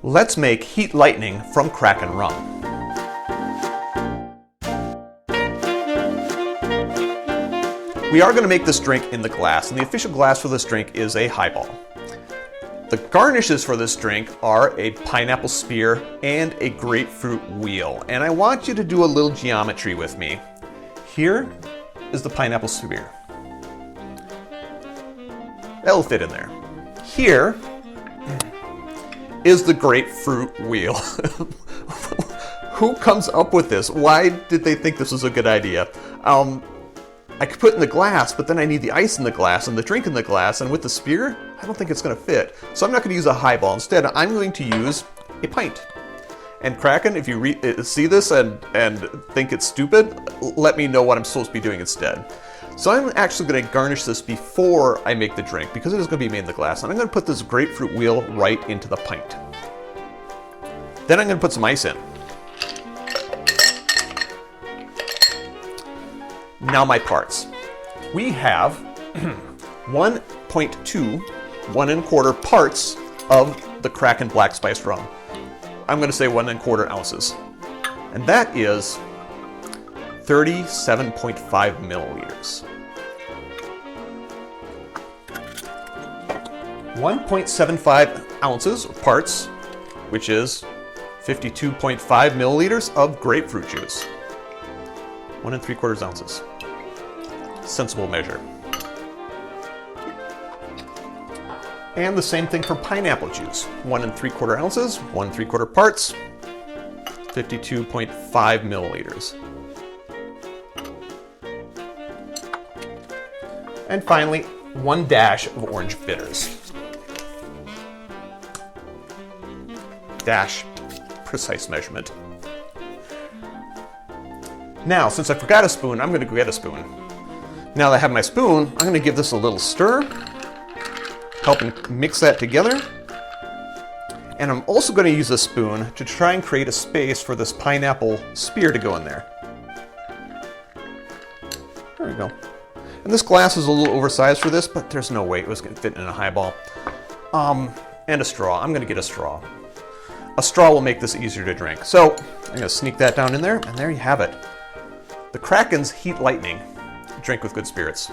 Let's make Heat Lightning from Kraken Rum. We are going to make this drink in the glass, and the official glass for this drink is a highball. The garnishes for this drink are a pineapple spear and a grapefruit wheel, and I want you to do a little geometry with me. Here is the pineapple spear. That'll fit in there. Here is the grapefruit wheel. Who comes up with this? Why did they think this was a good idea? I could put it in the glass, but then I need the ice in the glass and the drink in the glass, and with the spear, I don't think it's going to fit. So I'm not going to use a highball. Instead, I'm going to use a pint. And Kraken, if you see this and think it's stupid, let me know what I'm supposed to be doing instead. So I'm actually going to garnish this before I make the drink, because it is going to be made in the glass. And I'm going to put this grapefruit wheel right into the pint. Then I'm going to put some ice in. Now my parts. We have 1.2, 1 1/4 parts of the Kraken Black Spiced Rum. I'm going to say 1 1/4 ounces. And that is 37.5 milliliters. 1.75 ounces of parts, which is 52.5 milliliters of grapefruit juice. 1 3/4 ounces. Sensible measure. And the same thing for pineapple juice. 1 3/4 ounces, 1 3/4 parts, 52.5 milliliters. And finally, 1 dash of orange bitters. Dash, precise measurement. Now, since I forgot a spoon, I'm going to go get a spoon. Now that I have my spoon, I'm going to give this a little stir, helping mix that together. And I'm also going to use a spoon to try and create a space for this pineapple spear to go in there. There we go. And this glass is a little oversized for this, but there's no way it was going to fit in a highball. And a straw. I'm going to get a straw. A straw will make this easier to drink. So I'm going to sneak that down in there, and there you have it. The Kraken's Heat Lightning. Drink with good spirits.